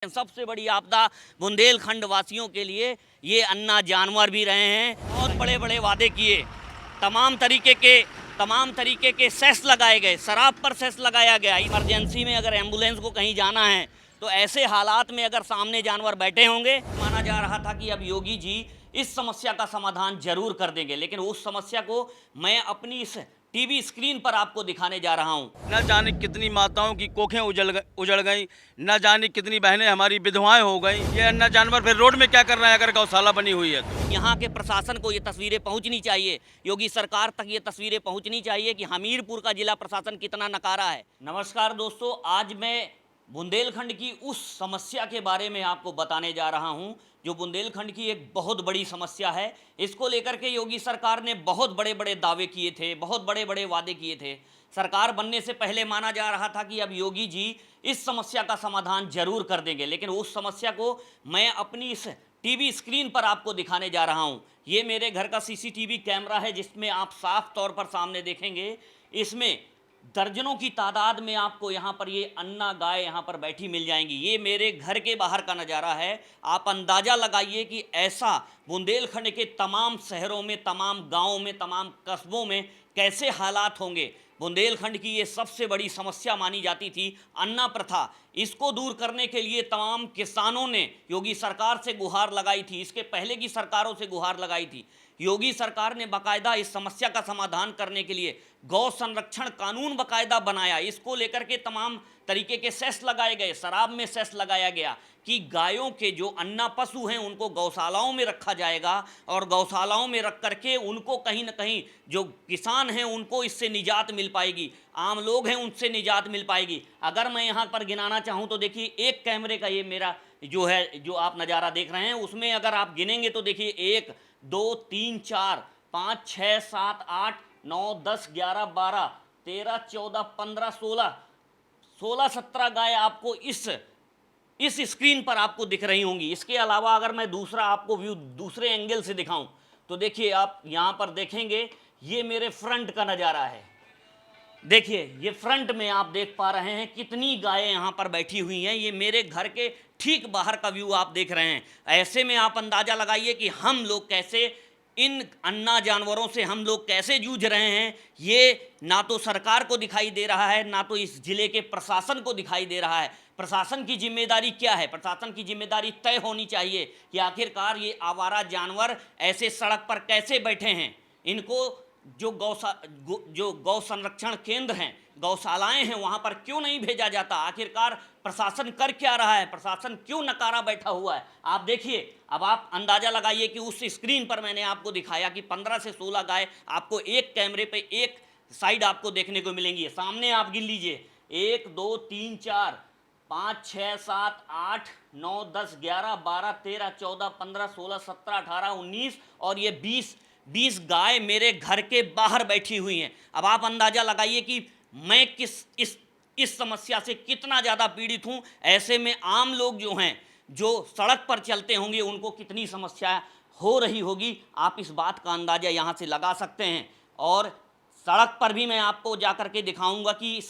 सबसे बड़ी आपदा बुंदेलखंड वासियों के लिए ये अन्ना जानवर भी रहे हैं। बहुत बड़े बड़े वादे किए, तमाम तरीके के सेस लगाए गए, शराब पर सेस लगाया गया। इमरजेंसी में अगर एम्बुलेंस को कहीं जाना है तो ऐसे हालात में अगर सामने जानवर बैठे होंगे, माना जा रहा था कि अब योगी जी इस समस्या का समाधान जरूर कर देंगे। लेकिन उस समस्या को मैं अपनी इस टीवी स्क्रीन पर आपको दिखाने जा रहा हूं। न जाने कितनी माताओं की कोखें उजड़ गई, न जाने कितनी बहनें हमारी विधवाएं हो गई। ये अन्ना जानवर फिर रोड में क्या कर रहा है अगर गौशाला बनी हुई है तो। यहाँ के प्रशासन को ये तस्वीरें पहुंचनी चाहिए, योगी सरकार तक ये तस्वीरें पहुंचनी चाहिए कि हमीरपुर का जिला प्रशासन कितना नकारा है। नमस्कार दोस्तों, आज मैं बुंदेलखंड की उस समस्या के बारे में आपको बताने जा रहा हूं जो बुंदेलखंड की एक बहुत बड़ी समस्या है। इसको लेकर के योगी सरकार ने बहुत बड़े बड़े दावे किए थे, बहुत बड़े बड़े वादे किए थे। सरकार बनने से पहले माना जा रहा था कि अब योगी जी इस समस्या का समाधान जरूर कर देंगे। लेकिन उस समस्या को मैं अपनी इस टीवी स्क्रीन पर आपको दिखाने जा रहा हूं। ये मेरे घर का सीसीटीवी कैमरा है जिसमें आप साफ तौर पर सामने देखेंगे, इसमें दर्जनों की तादाद में आपको यहाँ पर ये अन्ना गाय यहाँ पर बैठी मिल जाएंगी। ये मेरे घर के बाहर का नज़ारा है। आप अंदाज़ा लगाइए कि ऐसा बुंदेलखंड के तमाम शहरों में, तमाम गांवों में, तमाम कस्बों में कैसे हालात होंगे। बुंदेलखंड की ये सबसे बड़ी समस्या मानी जाती थी अन्ना प्रथा। इसको दूर करने के लिए तमाम किसानों ने योगी सरकार से गुहार लगाई थी, इसके पहले की सरकारों से गुहार लगाई थी। योगी सरकार ने बाकायदा इस समस्या का समाधान करने के लिए गौ संरक्षण कानून बाकायदा बनाया। इसको लेकर के तमाम तरीके के सेस लगाए गए, शराब में सेस लगाया गया कि गायों के जो अन्ना पशु हैं उनको गौशालाओं में रखा जाएगा और गौशालाओं में रख करके उनको कहीं ना कहीं जो किसान हैं उनको इससे निजात मिल पाएगी, आम लोग हैं उनसे निजात मिल पाएगी। अगर मैं यहाँ पर गिनाना चाहूँ तो देखिए, एक कैमरे का ये मेरा जो है, जो आप नज़ारा देख रहे हैं उसमें अगर आप गिनेंगे तो देखिए 1 2 3 4 5 6 7 8 9 10 11 12 13 14 15 16 17 गाय आपको इस स्क्रीन पर आपको दिख रही होंगी। इसके अलावा अगर मैं दूसरा आपको व्यू दूसरे एंगल से दिखाऊं तो देखिए, आप यहाँ पर देखेंगे ये मेरे फ्रंट का नज़ारा है। देखिए ये फ्रंट में आप देख पा रहे हैं कितनी गायें यहाँ पर बैठी हुई हैं। ये मेरे घर के ठीक बाहर का व्यू आप देख रहे हैं। ऐसे में आप अंदाज़ा लगाइए कि हम लोग कैसे इन अन्ना जानवरों से हम लोग कैसे जूझ रहे हैं। ये ना तो सरकार को दिखाई दे रहा है, ना तो इस जिले के प्रशासन को दिखाई दे रहा है। प्रशासन की जिम्मेदारी क्या है? प्रशासन की जिम्मेदारी तय होनी चाहिए कि आखिरकार ये आवारा जानवर ऐसे सड़क पर कैसे बैठे हैं। इनको जो गौ संरक्षण केंद्र हैं, गौशालाएं हैं, वहां पर क्यों नहीं भेजा जाता? आखिरकार प्रशासन कर क्या रहा है? प्रशासन क्यों नकारा बैठा हुआ है? आप देखिए, अब आप अंदाजा लगाइए कि उस स्क्रीन पर मैंने आपको दिखाया कि 15 से 16 गाय आपको एक कैमरे पे एक साइड आपको देखने को मिलेंगी। सामने आप गिन लीजिए, 1 2 3 4 5 6 7 8 9 10 11 12 13 14 15 16 17 18 19 और ये 20 गाय मेरे घर के बाहर बैठी हुई हैं। अब आप अंदाज़ा लगाइए कि मैं इस समस्या से कितना ज़्यादा पीड़ित हूँ। ऐसे में आम लोग जो हैं, जो सड़क पर चलते होंगे, उनको कितनी समस्या हो रही होगी। आप इस बात का अंदाज़ा यहाँ से लगा सकते हैं। और सड़क पर भी मैं आपको जा कर के दिखाऊंगा कि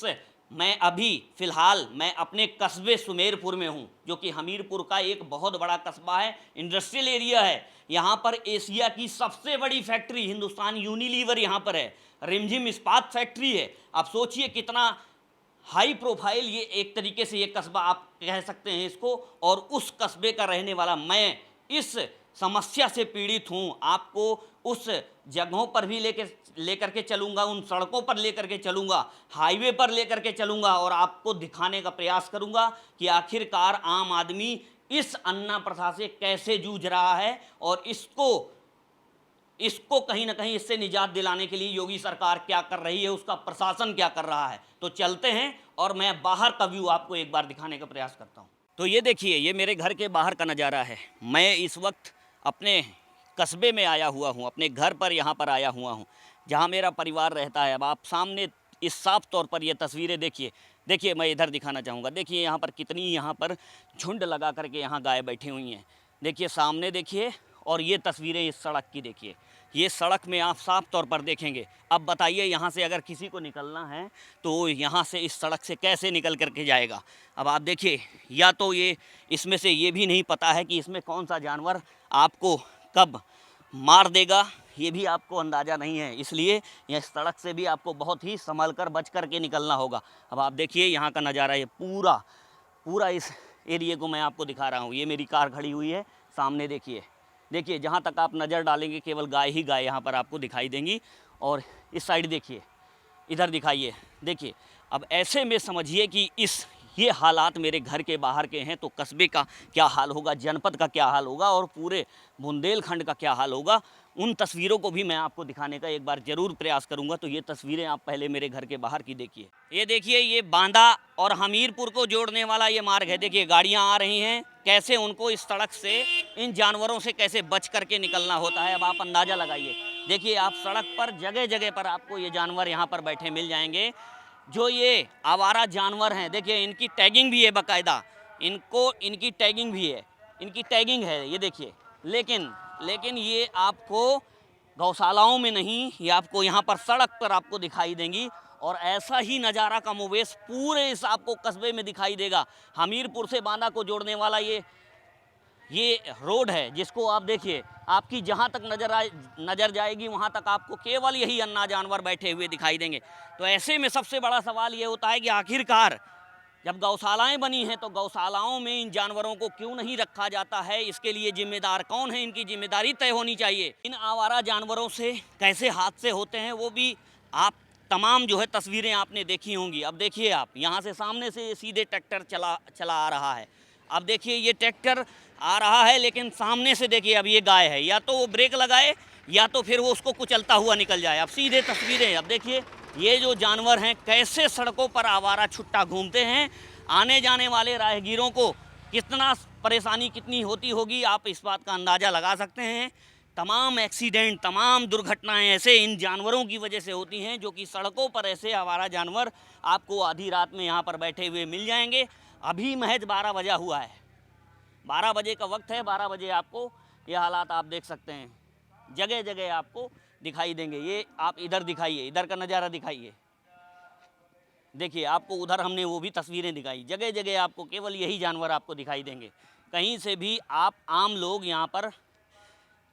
मैं अभी फ़िलहाल मैं अपने कस्बे सुमेरपुर में हूँ, जो कि हमीरपुर का एक बहुत बड़ा कस्बा है, इंडस्ट्रियल एरिया है। यहाँ पर एशिया की सबसे बड़ी फैक्ट्री हिंदुस्तान यूनिलीवर यहाँ पर है, रिमझिम इस्पात फैक्ट्री है। आप सोचिए कितना हाई प्रोफाइल ये एक तरीके से ये कस्बा आप कह सकते हैं इसको। और उस कस्बे का रहने वाला मैं इस समस्या से पीड़ित हूँ। आपको उस जगहों पर भी लेकर के चलूँगा, उन सड़कों पर लेकर के चलूँगा, हाईवे पर लेकर के चलूँगा और आपको दिखाने का प्रयास करूँगा कि आखिरकार आम आदमी इस अन्ना प्रथा से कैसे जूझ रहा है और इसको कहीं ना कहीं इससे निजात दिलाने के लिए योगी सरकार क्या कर रही है, उसका प्रशासन क्या कर रहा है। तो चलते हैं और मैं बाहर का व्यू आपको एक बार दिखाने का प्रयास करता हूँ। तो ये देखिए, ये मेरे घर के बाहर का नज़ारा है। मैं इस वक्त अपने कस्बे में आया हुआ हूँ, अपने घर पर यहाँ पर आया हुआ हूँ जहाँ मेरा परिवार रहता है। अब आप सामने इस साफ तौर पर ये तस्वीरें देखिए मैं इधर दिखाना चाहूँगा। देखिए यहाँ पर कितनी यहाँ पर झुंड लगा करके यहाँ गाय बैठी हुई हैं। देखिए सामने देखिए, और ये तस्वीरें इस सड़क की देखिए, ये सड़क में आप साफ तौर पर देखेंगे। अब बताइए यहाँ से अगर किसी को निकलना है तो यहाँ से इस सड़क से कैसे निकल करके जाएगा। अब आप देखिए, या तो ये इसमें से ये भी नहीं पता है कि इसमें कौन सा जानवर आपको कब मार देगा, ये भी आपको अंदाज़ा नहीं है, इसलिए यह सड़क से भी आपको बहुत ही संभल कर बच कर के निकलना होगा। अब आप देखिए यहाँ का नज़ारा, ये पूरा इस एरिए को मैं आपको दिखा रहा हूँ। ये मेरी कार खड़ी हुई है सामने, देखिए जहाँ तक आप नज़र डालेंगे केवल गाय ही गाय यहाँ पर आपको दिखाई देंगी। और इस साइड देखिए, इधर दिखाइए, देखिए। अब ऐसे में समझिए कि ये हालात मेरे घर के बाहर के हैं, तो कस्बे का क्या हाल होगा, जनपद का क्या हाल होगा और पूरे बुंदेलखंड का क्या हाल होगा, उन तस्वीरों को भी मैं आपको दिखाने का एक बार ज़रूर प्रयास करूंगा। तो ये तस्वीरें आप पहले मेरे घर के बाहर की देखिए। ये देखिए, ये बांदा और हमीरपुर को जोड़ने वाला ये मार्ग है। देखिए गाड़ियाँ आ रही हैं, कैसे उनको इस सड़क से इन जानवरों से कैसे बच करके निकलना होता है। अब आप अंदाज़ा लगाइए। देखिए आप सड़क पर जगह जगह पर आपको ये जानवर यहाँ पर बैठे मिल जाएंगे, जो ये आवारा जानवर हैं। देखिए इनकी टैगिंग भी है बाकायदा, इनकी टैगिंग भी है, इनकी टैगिंग है, ये देखिए। लेकिन ये आपको गौशालाओं में नहीं, ये आपको यहाँ पर सड़क पर आपको दिखाई देंगी। और ऐसा ही नज़ारा कमोबेश पूरे इस आपको कस्बे में दिखाई देगा। हमीरपुर से बांदा को जोड़ने वाला ये रोड है, जिसको आप देखिए, आपकी जहाँ तक नज़र जाएगी वहाँ तक आपको केवल यही अन्ना जानवर बैठे हुए दिखाई देंगे। तो ऐसे में सबसे बड़ा सवाल ये होता है कि आखिरकार जब गौशालाएं बनी हैं तो गौशालाओं में इन जानवरों को क्यों नहीं रखा जाता है, इसके लिए जिम्मेदार कौन है, इनकी जिम्मेदारी तय होनी चाहिए। इन आवारा जानवरों से कैसे हादसे होते हैं वो भी आप तमाम जो है तस्वीरें आपने देखी होंगी। अब देखिए आप यहाँ से सामने से सीधे ट्रैक्टर चला आ रहा है। अब देखिए ये ट्रैक्टर आ रहा है, लेकिन सामने से देखिए अब ये गाय है, या तो वो ब्रेक लगाए या तो फिर वो उसको कुचलता हुआ निकल जाए। अब सीधे तस्वीरें, अब देखिए ये जो जानवर हैं कैसे सड़कों पर आवारा छुट्टा घूमते हैं। आने जाने वाले राहगीरों को कितना परेशानी कितनी होती होगी, आप इस बात का अंदाज़ा लगा सकते हैं। तमाम एक्सीडेंट, तमाम दुर्घटनाएं ऐसे इन जानवरों की वजह से होती हैं, जो कि सड़कों पर ऐसे आवारा जानवर आपको आधी रात में यहाँ पर बैठे हुए मिल जाएंगे। अभी महज 12 बजा हुआ है, 12 बजे का वक्त है। 12 बजे आपको ये हालात आप देख सकते हैं, जगह जगह आपको दिखाई देंगे। ये आप इधर दिखाइए, इधर का नज़ारा दिखाइए, देखिए आपको उधर हमने वो भी तस्वीरें दिखाई। जगह जगह आपको केवल यही जानवर आपको दिखाई देंगे। कहीं से भी आप आम लोग यहाँ पर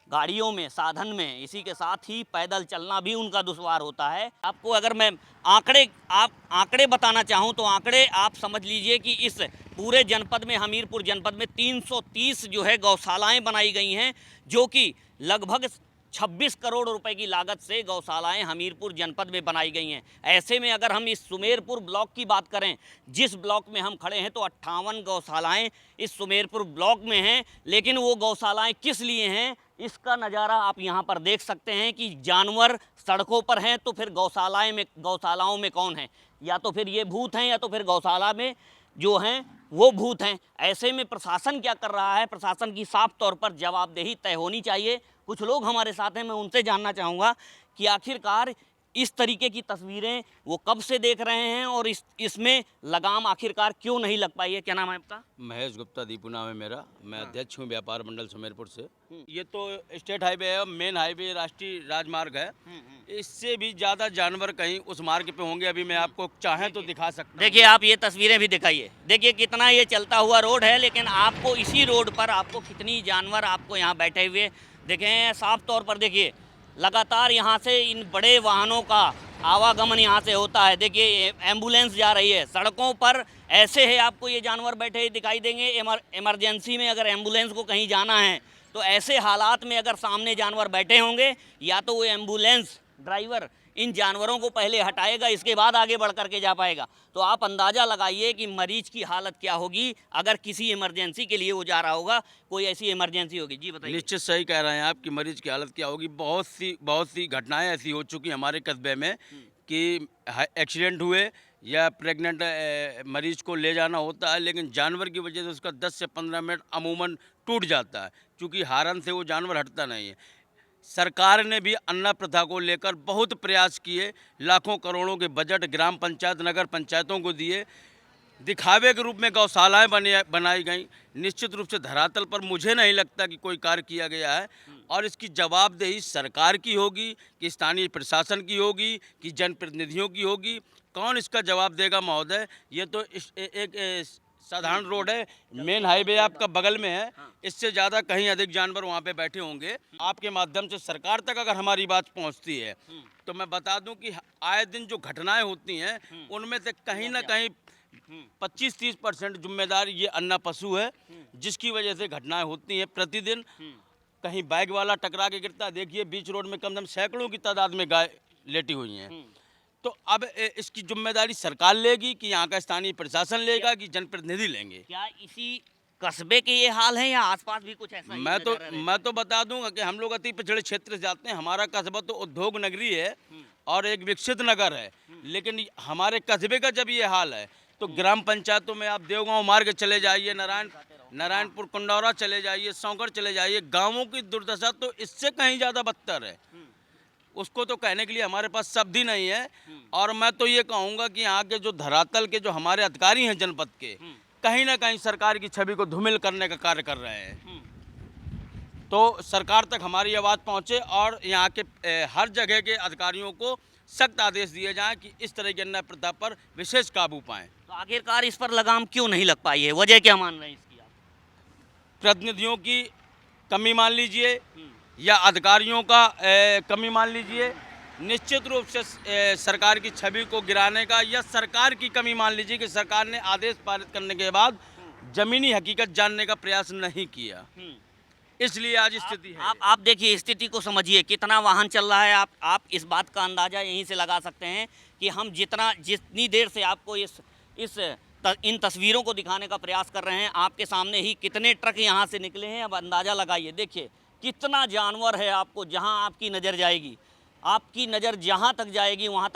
गाड़ियों में, साधन में, इसी के साथ ही पैदल चलना भी उनका दुश्वार होता है। आपको अगर मैं आंकड़े बताना चाहूँ तो आंकड़े आप समझ लीजिए कि इस पूरे जनपद में, हमीरपुर जनपद में 330 जो है गौशालाएं बनाई गई हैं, जो कि लगभग 26 करोड़ रुपए की लागत से गौशालाएं हमीरपुर जनपद में बनाई गई हैं। ऐसे में अगर हम इस सुमेरपुर ब्लॉक की बात करें, जिस ब्लॉक में हम खड़े हैं, तो 58 गौशालाएं इस सुमेरपुर ब्लॉक में हैं। लेकिन वो गौशालाएं किस लिए हैं, इसका नज़ारा आप यहाँ पर देख सकते हैं कि जानवर सड़कों पर हैं तो फिर गौशालाओं में कौन है, या तो फिर ये भूत हैं या तो फिर गौशाला में जो हैं वो भूत हैं। ऐसे में प्रशासन क्या कर रहा है, प्रशासन की साफ तौर पर जवाबदेही तय होनी चाहिए। कुछ लोग हमारे साथ हैं, मैं उनसे जानना चाहूँगा कि आखिरकार इस तरीके की तस्वीरें वो कब से देख रहे हैं और इसमें लगाम आखिरकार क्यों नहीं लग पाई है। क्या नाम है आपका? महेश गुप्ता दीपू नाम है मेरा। मैं अध्यक्ष हूँ व्यापार मंडल सुमेरपुर से। ये तो स्टेट हाईवे है, मेन हाईवे, राष्ट्रीय राजमार्ग है। इससे भी ज़्यादा जानवर कहीं उस मार्ग पे होंगे। अभी मैं आपको चाहें तो दिखा सकता हूं। देखिए आप ये तस्वीरें भी दिखाइए, देखिए कितना ये चलता हुआ रोड है, लेकिन आपको इसी रोड पर आपको कितनी जानवर आपको यहाँ बैठे हुए देखें। साफ तौर पर देखिए लगातार यहाँ से इन बड़े वाहनों का आवागमन यहाँ से होता है। देखिए एम्बुलेंस जा रही है सड़कों पर, ऐसे है आपको ये जानवर बैठे दिखाई देंगे। इमरजेंसी में अगर एम्बुलेंस को कहीं जाना है तो ऐसे हालात में अगर सामने जानवर बैठे होंगे, या तो वो एम्बुलेंस ड्राइवर इन जानवरों को पहले हटाएगा, इसके बाद आगे बढ़ करके जा पाएगा। तो आप अंदाज़ा लगाइए कि मरीज की हालत क्या होगी अगर किसी इमरजेंसी के लिए वो जा रहा होगा, कोई ऐसी इमरजेंसी होगी। जी बताइए। निश्चित सही कह रहे हैं आप कि मरीज की हालत क्या होगी। बहुत सी घटनाएं ऐसी हो चुकी हमारे कस्बे में कि एक्सीडेंट हुए या प्रेग्नेंट मरीज को ले जाना होता है, लेकिन जानवर की वजह से उसका 10 से 15 मिनट अमूमन टूट जाता है, क्योंकि हारन से वो जानवर हटता नहीं है। सरकार ने भी अन्ना प्रथा को लेकर बहुत प्रयास किए, लाखों करोड़ों के बजट ग्राम पंचायत, नगर पंचायतों को दिए, दिखावे के रूप में गौशालाएं बनाई गई। निश्चित रूप से धरातल पर मुझे नहीं लगता कि कोई कार्य किया गया है, और इसकी जवाबदेही सरकार की होगी कि स्थानीय प्रशासन की होगी कि जनप्रतिनिधियों की होगी। कौन इसका जवाब देगा महोदय? ये तो एक साधारण रोड है, मेन हाईवे आपका बगल में है, इससे ज़्यादा कहीं अधिक जानवर वहाँ पे बैठे होंगे। आपके माध्यम से सरकार तक अगर हमारी बात पहुँचती है तो मैं बता दूं कि आए दिन जो घटनाएं होती हैं उनमें से कहीं ना कहीं 25-30% जिम्मेदार ये अन्ना पशु है, जिसकी वजह से घटनाएं होती हैं प्रतिदिन। कहीं बाइक वाला टकरा के गिरता है, देखिए बीच रोड में कम से कम सैकड़ों की तादाद में गाय लेटी हुई हैं। तो अब इसकी जिम्मेदारी सरकार लेगी कि यहाँ का स्थानीय प्रशासन लेगा कि जनप्रतिनिधि लेंगे? क्या इसी कस्बे के ये हाल है या आसपास भी कुछ ऐसा ही नज़र आ रहा है? मैं तो बता दूंगा कि हम लोग अति पिछड़े क्षेत्र से जाते हैं। हमारा कस्बा तो उद्योग नगरी है और एक विकसित नगर है, लेकिन हमारे कस्बे का जब ये हाल है तो ग्राम पंचायतों में आप देवगांव मार्ग चले जाइए, नारायणपुर कुंडौरा चले जाइए, सौंकर चले जाइए, गाँवों की दुर्दशा तो इससे कहीं ज़्यादा बदतर है। उसको तो कहने के लिए हमारे पास शब्द ही नहीं है। और मैं तो ये कहूँगा कि यहाँ के जो धरातल के जो हमारे अधिकारी हैं जनपद के, कहीं ना कहीं सरकार की छवि को धूमिल करने का कार्य कर रहे हैं। तो सरकार तक हमारी आवाज़ पहुँचे और यहाँ के हर जगह के अधिकारियों को सख्त आदेश दिए जाएं कि इस तरह की अन्याय प्रथा पर विशेष काबू पाएं। तो आखिरकार इस पर लगाम क्यों नहीं लग पाई है? वजह क्या मान रहे हैं इसकी आप? प्रतिनिधियों की कमी मान लीजिए या अधिकारियों का कमी मान लीजिए, निश्चित रूप से सरकार की छवि को गिराने का, या सरकार की कमी मान लीजिए कि सरकार ने आदेश पारित करने के बाद जमीनी हकीकत जानने का प्रयास नहीं किया, इसलिए आज स्थिति है। आप देखिए, स्थिति को समझिए, कितना वाहन चल रहा है। आप इस बात का अंदाज़ा यहीं से लगा सकते हैं कि हम जितनी देर से आपको इन तस्वीरों को दिखाने का प्रयास कर रहे हैं, आपके सामने ही कितने ट्रक यहाँ से निकले हैं। अब अंदाज़ा लगाइए, देखिए कितना जानवर है। आपको जहाँ आपकी नज़र जाएगी, आपकी नज़र जहाँ तक जाएगी वहाँ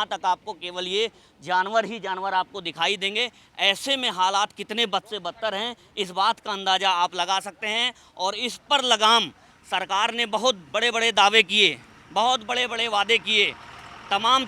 तक आपको केवल ये जानवर ही जानवर आपको दिखाई देंगे। ऐसे में हालात कितने बद से बदतर हैं, इस बात का अंदाज़ा आप लगा सकते हैं। और इस पर लगाम सरकार ने बहुत बड़े बड़े दावे किए, बहुत बड़े बड़े वादे किए, तमाम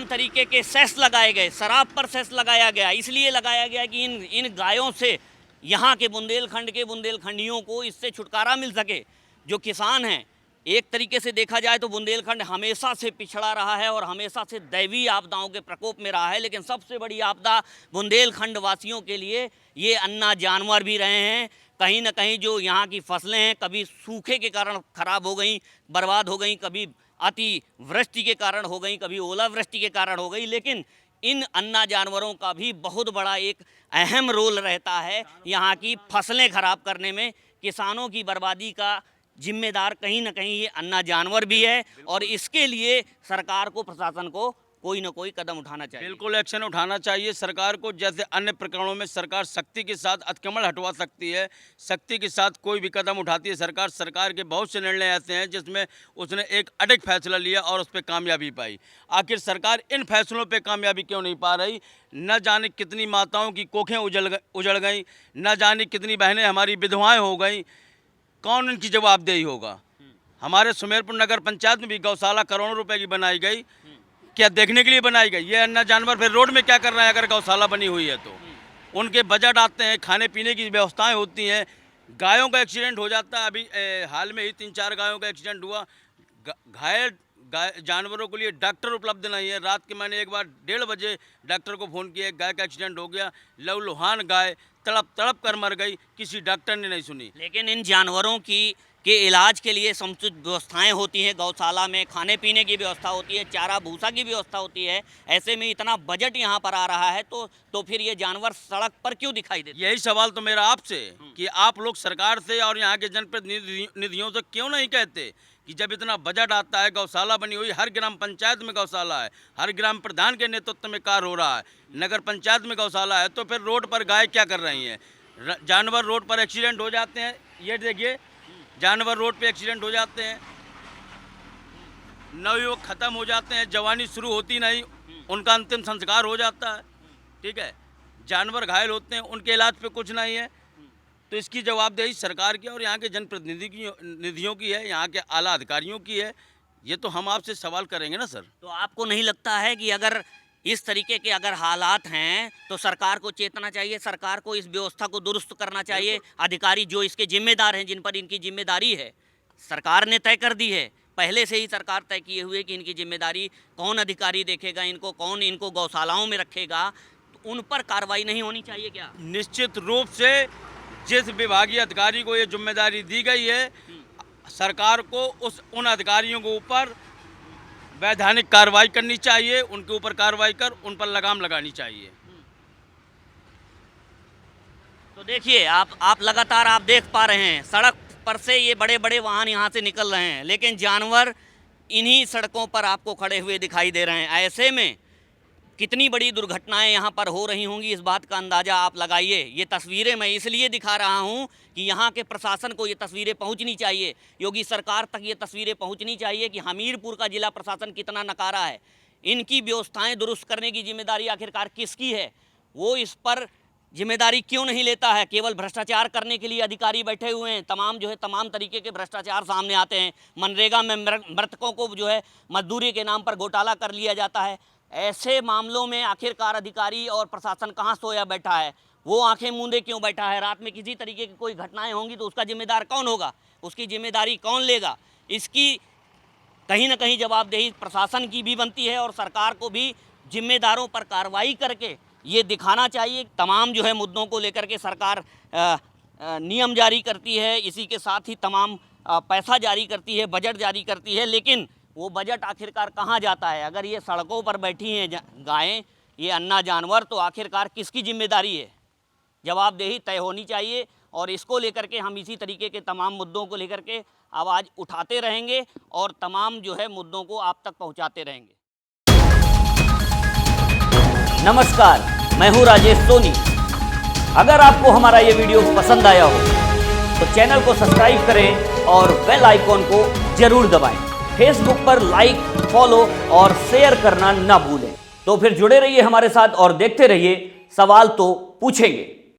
तरीके के सेस लगाए गए। शराब पर सेस लगाया गया, इसलिए लगाया गया कि इन गायों से यहाँ के बुंदेलखंड के बुंदेलखंडियों को इससे छुटकारा मिल सके। जो किसान हैं, एक तरीके से देखा जाए तो बुंदेलखंड हमेशा से पिछड़ा रहा है और हमेशा से दैवीय आपदाओं के प्रकोप में रहा है, लेकिन सबसे बड़ी आपदा बुंदेलखंड वासियों के लिए ये अन्ना जानवर भी रहे हैं। कहीं ना कहीं जो यहाँ की फसलें हैं, कभी सूखे के कारण खराब हो गई, बर्बाद हो गई, कभी अति वृष्टि के कारण हो गई, कभी ओलावृष्टि के कारण हो गई, लेकिन इन अन्ना जानवरों का भी बहुत बड़ा एक अहम रोल रहता है यहाँ की फसलें खराब करने में। किसानों की बर्बादी का जिम्मेदार कहीं ना कहीं ये अन्ना जानवर भी है, और इसके लिए सरकार को, प्रशासन को कोई ना कोई कदम उठाना चाहिए। बिल्कुल एक्शन उठाना चाहिए सरकार को। जैसे अन्य प्रकरणों में सरकार सख्ती के साथ अतिक्रमण हटवा सकती है, सख्ती के साथ कोई भी कदम उठाती है सरकार। सरकार के बहुत से निर्णय ऐसे हैं जिसमें उसने एक अडिग फैसला लिया और उस पर कामयाबी पाई। आखिर सरकार इन फैसलों पर कामयाबी क्यों नहीं पा रही? न जाने कितनी माताओं की कोखें उजड़ गई, न जाने कितनी बहनें हमारी विधवाएँ हो गई। कौन इनकी जवाबदेही होगा? हमारे सुमेरपुर नगर पंचायत में भी गौशाला करोड़ों रुपए की बनाई गई, क्या देखने के लिए बनाई गई? ये अन्ना जानवर फिर रोड में क्या कर रहे हैं अगर गौशाला बनी हुई है तो? उनके बजट आते हैं, खाने पीने की व्यवस्थाएं होती हैं, गायों का एक्सीडेंट हो जाता है। अभी हाल में ही 3-4 गायों का एक्सीडेंट हुआ। घायल जानवरों के लिए डॉक्टर उपलब्ध नहीं है। रात के मैंने एक बार 1:30 बजे डॉक्टर को फ़ोन किया, गाय का एक्सीडेंट हो गया, लहूलुहान गाय तड़प कर मर गई, किसी डॉक्टर ने नहीं सुनी। लेकिन इन जानवरों के इलाज के लिए समुचित व्यवस्थाएं होती हैं, गौशाला में खाने पीने की व्यवस्था होती है, चारा भूसा की व्यवस्था होती है। ऐसे में इतना बजट यहाँ पर आ रहा है तो फिर ये जानवर सड़क पर क्यों दिखाई देते? यही सवाल तो मेरा आपसे कि आप लोग सरकार से और यहाँ के जनप्रतिनिधियों से क्यों नहीं कहते कि जब इतना बजट आता है, गौशाला बनी हुई, हर ग्राम पंचायत में गौशाला है, हर ग्राम प्रधान के नेतृत्व में कार्य हो रहा है, नगर पंचायत में गौशाला है, तो फिर रोड पर गाय क्या कर रही हैं? जानवर रोड पर एक्सीडेंट हो जाते हैं। ये देखिए, जानवर रोड पे एक्सीडेंट हो जाते हैं, नवयुवक खत्म हो जाते हैं, जवानी शुरू होती नहीं, उनका अंतिम संस्कार हो जाता है। ठीक है, जानवर घायल होते हैं, उनके इलाज पे कुछ नहीं है। तो इसकी जवाबदेही सरकार की और यहाँ के जनप्रतिनिधियों की है, यहाँ के आला अधिकारियों की है। ये तो हम आपसे सवाल करेंगे ना सर। तो आपको नहीं लगता है कि अगर इस तरीके के अगर हालात हैं तो सरकार को चेतना चाहिए, सरकार को इस व्यवस्था को दुरुस्त करना चाहिए। अधिकारी जो इसके जिम्मेदार हैं, जिन पर इनकी जिम्मेदारी है, सरकार ने तय कर दी है, पहले से ही सरकार तय किए हुए कि इनकी जिम्मेदारी कौन अधिकारी देखेगा, इनको कौन इनको गौशालाओं में रखेगा, तो उन पर कार्रवाई नहीं होनी चाहिए क्या? निश्चित रूप से जिस विभागीय अधिकारी को ये जिम्मेदारी दी गई है, सरकार को उन अधिकारियों के ऊपर वैधानिक कार्रवाई करनी चाहिए, उनके ऊपर कार्रवाई कर उन पर लगाम लगानी चाहिए। तो देखिए आप लगातार आप देख पा रहे हैं सड़क पर से ये बड़े बड़े वाहन यहाँ से निकल रहे हैं, लेकिन जानवर इन्हीं सड़कों पर आपको खड़े हुए दिखाई दे रहे हैं। ऐसे में कितनी बड़ी दुर्घटनाएं यहाँ पर हो रही होंगी, इस बात का अंदाज़ा आप लगाइए। ये तस्वीरें मैं इसलिए दिखा रहा हूँ कि यहाँ के प्रशासन को ये तस्वीरें पहुँचनी चाहिए, योगी सरकार तक ये तस्वीरें पहुँचनी चाहिए कि हमीरपुर का जिला प्रशासन कितना नकारा है। इनकी व्यवस्थाएं दुरुस्त करने की जिम्मेदारी आखिरकार किसकी है, वो इस पर जिम्मेदारी क्यों नहीं लेता है? केवल भ्रष्टाचार करने के लिए अधिकारी बैठे हुए हैं। तमाम तरीके के भ्रष्टाचार सामने आते हैं। मनरेगा में मृतकों को मजदूरी के नाम पर घोटाला कर लिया जाता है। ऐसे मामलों में आखिरकार अधिकारी और प्रशासन कहाँ सोया बैठा है? वो आंखें मूंदे क्यों बैठा है? रात में किसी तरीके की कोई घटनाएं होंगी तो उसका जिम्मेदार कौन होगा? उसकी जिम्मेदारी कौन लेगा? इसकी कहीं ना कहीं जवाबदेही प्रशासन की भी बनती है और सरकार को भी जिम्मेदारों पर कार्रवाई करके ये दिखाना चाहिए। तमाम मुद्दों को लेकर के सरकार नियम जारी करती है, इसी के साथ ही तमाम पैसा जारी करती है, बजट जारी करती है, लेकिन वो बजट आखिरकार कहाँ जाता है? अगर ये सड़कों पर बैठी हैं गायें, ये अन्ना जानवर, तो आखिरकार किसकी जिम्मेदारी है? जवाबदेही तय होनी चाहिए और इसको लेकर के हम इसी तरीके के तमाम मुद्दों को लेकर के आवाज़ उठाते रहेंगे और तमाम मुद्दों को आप तक पहुँचाते रहेंगे। नमस्कार, मैं हूँ राजेश सोनी। अगर आपको हमारा ये वीडियो पसंद आया हो तो चैनल को सब्सक्राइब करें और बेल आइकॉन को जरूर दबाएं। फेसबुक पर लाइक, फॉलो और शेयर करना ना भूलें। तो फिर जुड़े रहिए हमारे साथ और देखते रहिए सवाल तो पूछेंगे।